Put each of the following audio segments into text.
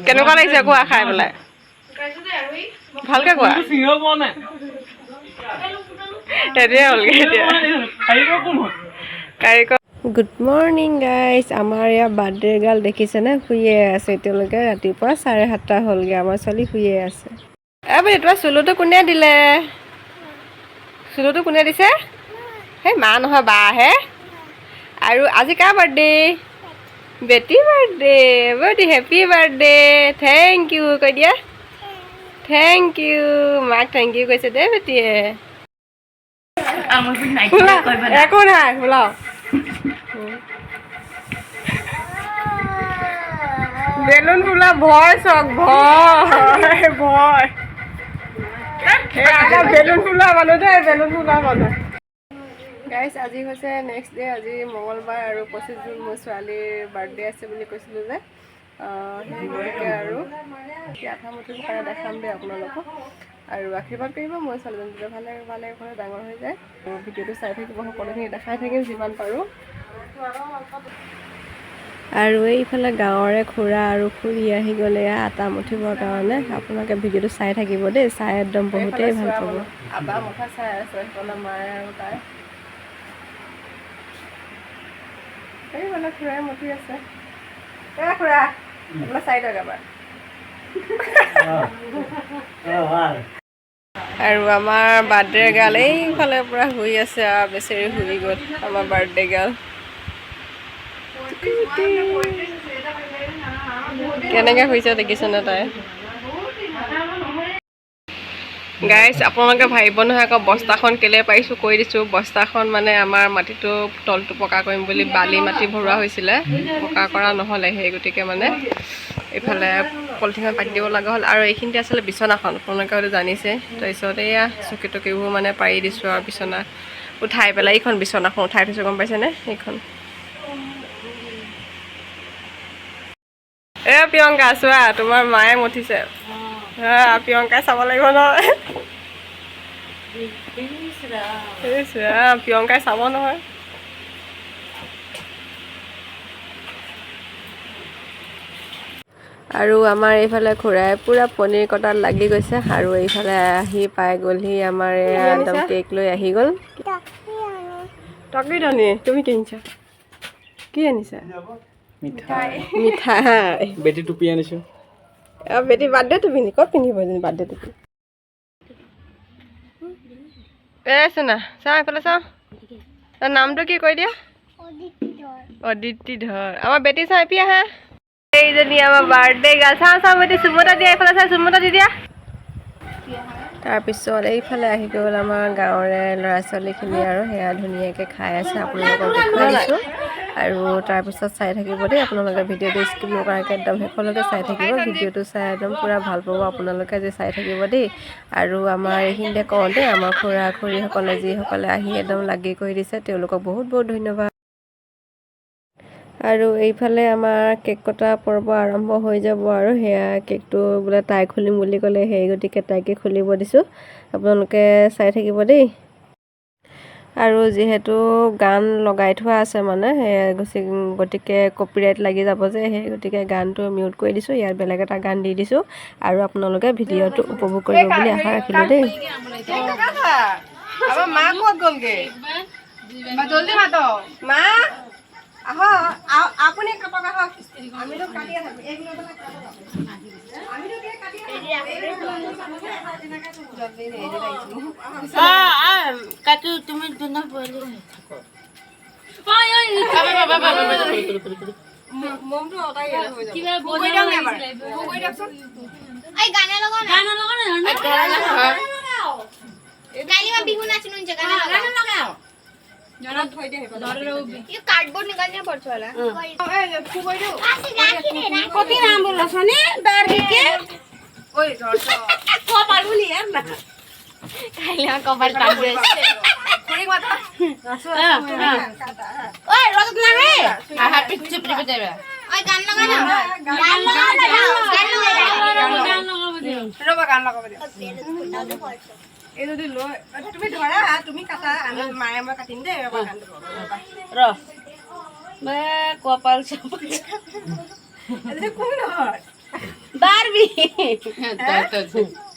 কেনেকুৱা লাগিছে কোৱা খাই পেলাই ভালকে কোৱা গুড মৰ্ণিং গাইজ আমাৰ ইয়াৰ বাৰ্থডে গাৰ্ল দেখিছেনে শুয়ে আছে এতিয়ালৈকে ৰাতিপুৱা 7:30 হ'লগৈ আমাৰ ছোৱালী শুয়ে আছে এই তোমাৰ চুলুটো কোনে দিলে চুলুটো কোনে দিছে সেই মা নহয় বা হে আৰু আজি কাৰ বাৰ্থডে বেটি বাৰ্থডে বেটি হেপী বাৰ্থডে থেংক ইউ কৈ দিয়া থেংক ইউ মাক থেংক ইউ কৈছে দেই বেটিয়ে একো নাই ওলাও বেলুন ফুলা ভয় চক ভয় ভয় বেলুন ফুলা মানুহ দেই বেলুন ফুলা মানুহ গাইজ আজি হৈছে নেক্সট ডে আজি মঙলবাৰ আৰু 25 জুন মোৰ ছোৱালীৰ বাৰ্থডে আছে বুলি কৈছিলোঁ যে সেইগতিকে আৰু আঠা মুঠিৰ কাৰণে দেখাম দেই আপোনালোকক আৰু আশীৰ্বাদ কৰিব মোৰ ছোৱালীজনী ভালে ভালে ঘৰে ডাঙৰ হৈ যায় ভিডিঅ'টো চাই থাকিব সকলোখিনি দেখাই থাকিম যিমান পাৰোঁ আৰু এইফালে গাঁৱৰে খুৰা আৰু খুৰী আহি গ'লে আটা মুঠিবৰ কাৰণে আপোনালোকে ভিডিঅ'টো চাই থাকিব দেই চাই একদম বহুতেই ভাল পাব আটা মুঠা চাই আছে সেইফালে মায়ে আৰু তাই এইফালে খুৰাই মুঠি আছে খুৰা এইফালে চাই দিয়ক এবাৰ আৰু আমাৰ বাৰ্থডে গাৰ্ল এইফালে পূৰা শুই আছে আৰু বেচেৰি শুই গ'ল আমাৰ বাৰ্থডে গাৰ্ল কেনেকৈ শুইছে দেখিছেনে তাই গাইজ আপোনালোকে ভাবিব নহয় আকৌ বস্তাখন কেলে পাৰিছোঁ কৈ দিছোঁ বস্তাখন মানে আমাৰ মাটিটো তলটো পকা কৰিম বুলি বালি মাটি ভৰোৱা হৈছিলে পকা কৰা নহ'লে সেই গতিকে মানে এইফালে পলিথিনত পাতি দিব লগা হ'ল আৰু এইখিনিতে আছিলে বিচনাখন আপোনালোকে হয়তো জানিছে তাৰপিছত এয়া চকী টকীবোৰ মানে পাৰি দিছোঁ আৰু বিচনা উঠাই পেলাই এইখন বিচনাখন উঠাই থৈছোঁ গম পাইছেনে এইখন প্ৰিয়ংকা চোৱা তোমাৰ মায়ে মঠিছে প্ৰিয়ংকাই চাব লাগিব নহয় প্ৰিয়ংকাই চাব নহয় আৰু আমাৰ এইফালে খুৰাই পূৰা পনীৰ কটাত লাগি গৈছে আৰু এইফালে আহি পাই গ'লহি আমাৰ একদম কেক লৈ আহি গ'ল টকি ধনী তুমি কিনিছা কি আনিছা মিঠাই মিঠাই বেটি টুপি আনিছোঁ বেটি বাৰ্থডে টুপি নি ক'ত পিন্ধিব এজনী বাৰ্থডে টুপি চোনা চাওঁ এইফালে চাওঁ তাৰ নামটো কি কৈ দিয়া অদিতি ধৰ আমাৰ বেটি চাওঁ এপি আহা এইজনী আমাৰ বাৰ্থডে গাৰ্ল চাওঁ চাওঁ বেটি চুমতা দিয়া এইফালে চাওঁ চুমতা দি দিয়া তাৰপিছত এইফালে আহি গ'ল আমাৰ গাঁৱৰে ল'ৰা ছোৱালীখিনি আৰু সেয়া ধুনীয়াকৈ খাই আছে আপোনালোকক দেখুৱাই দিছোঁ আৰু তাৰপিছত চাই থাকিব দেই আপোনালোকে ভিডিঅ'টো স্কিপ নকৰাকৈ একদম শেষলৈকে চাই থাকিব ভিডিঅ'টো চাই একদম পূৰা ভাল পাব আপোনালোকে যে চাই থাকিব দেই আৰু আমাৰ এইখিনিতে কওঁ দেই আমাৰ খুৰা খুৰীসকলে যিসকলে আহি একদম লাগি কৰি দিছে তেওঁলোকক বহুত বহুত ধন্যবাদ আৰু এইফালে আমাৰ কেক কটা পৰ্ব আৰম্ভ হৈ যাব আৰু সেয়া কেকটো বোলে তাই খুলিম বুলি ক'লে সেই গতিকে তাইকে খুলিব দিছোঁ আপোনালোকে চাই থাকিব দেই আৰু যিহেতু গান লগাই থোৱা আছে মানে গতিকে কপিৰাইট লাগি যাব যে সেই গতিকে গানটো মিউট কৰি দিছোঁ ইয়াত বেলেগ এটা গান দি দিছোঁ আৰু আপোনালোকে ভিডিঅ'টো উপভোগ কৰিব বুলি আশা ৰাখিলোঁ দেই মা ক'ত গ'লগৈ জলদি মাতক মা আপুনি কাটক আহক আমিতো কাটিয়ে থাকোঁ কাটি তুমি দুনা বলি মমটো অটাই হৈ যাব কিবা বলি দাও এবাৰ কৈ দিয়কচোন এই গানা লগা না গালিমা বিহু নাচনো গানা লগাও জনা থৈ দে ये कार्डबोर्ड निकालने पड़छ वाला ফুকৈ দিও कति नाम बोल्ला छ नि डर के ओइ झर्छ कपाल पनि हेर न काइला कपाल काट्दै खुरी माथा ओइ रजत ना हे हाहा पिच्चे पिच्चे देबे ओइ गान लगा न गान लगा ৰবা গান লগাব দিও এই যদি লৈ তুমি ধৰা তুমি কাটা আমি মায়ে মই কাটিম দেই ৰবা গানটো र কপাল চপাল বারবি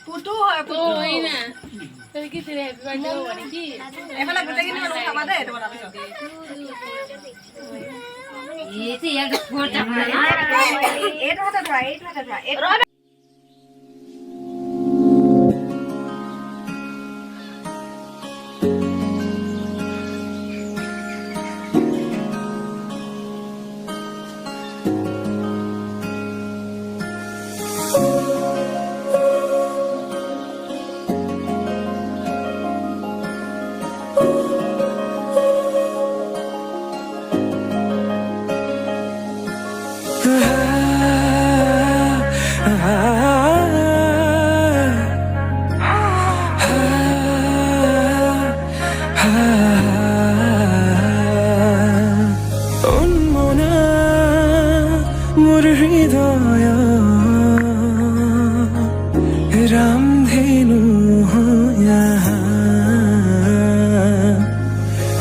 পুতু হয় এফালে গোটেইখিনি মানুহ খাবা দেই এইটো বনাবিছো এইটো হাতে ধৰা ৰামধেনু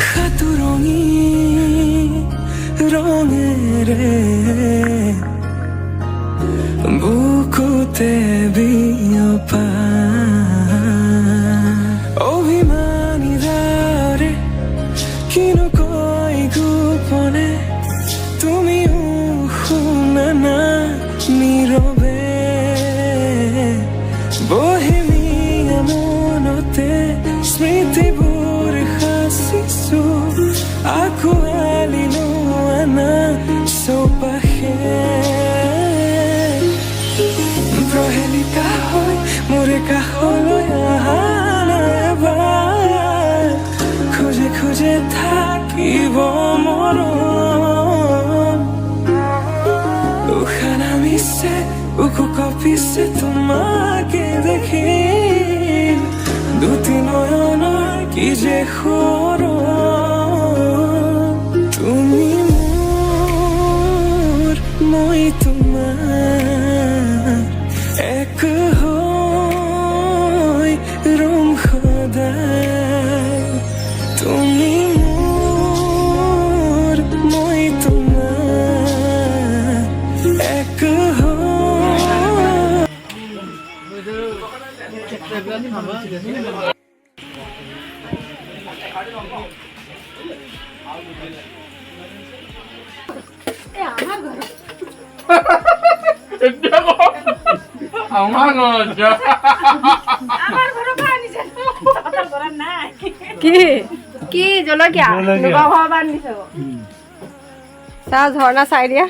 খাতুৰঙি ৰঙেৰ বুকুতে বিয়পা অভিমানী ৰে কিনো কই গোপনে তুমিও শুনা না নীৰবে বহিমিয়া মনতে স্মৃতিবোৰ সাঁচিছো আঁকোৱালি লোৱানা চৌপাশে প্ৰহেলিকা হৈ মোৰে কাষলৈ আহা এবাৰ খোজে খোজে থাকিব মৰম উশাহ নামিছে বুকু কঁপিছে তোমাকে দেখি দুটি নয়নৰ কি যে সৰম তুমি মোৰ মই তোমাৰ এক হৈ ৰম সদায় তুমি মোৰ মই তোমাৰ এক কি জলকীয়া চাহ ঝৰ্ণা চাই দিয়া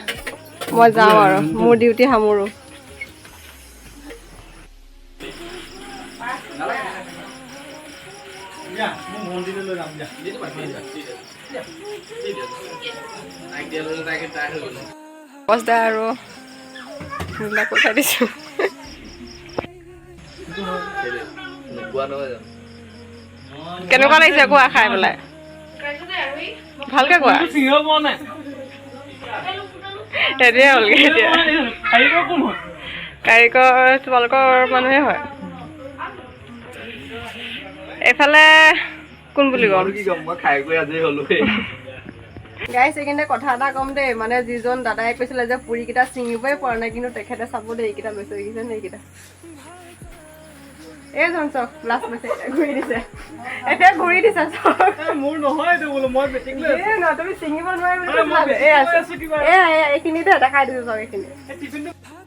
মই যাওঁ আৰু মোৰ ডিউটি সামৰো বস্তা আৰু সেইবিলাক পঠাই দিছোঁ কেনেকুৱা লাগিছে কোৱা খাই পেলাই ভালকে কোৱা সেইটোৱে হ'লগৈ এতিয়া কাৰিকৰ তোমালোকৰ মানুহে হয় এইফালে কোন বুলি ক'ম গাইছ এইখিনিতে কথা এটা ক'ম দেই মানে যিজন দাদাই কৈছিলে যে পুৰিকেইটা ছিঙিবই পৰা নাই কিন্তু তেখেতে চাব দেই এইকেইটা লৈছে দেখিছে নে এইকেইটা এইজন চক লাষ্ট লৈছে ঘূৰি দিছে এতিয়া ঘূৰি দিছে চক মোৰ নহয় এইটো বোলো মই বেটিং লৈ এই ন তুমি ছিঙিব নোৱাৰিবা আছো কিবা এইখিনিতে দেখাই দিছো চক এইখিনি টিফিনটো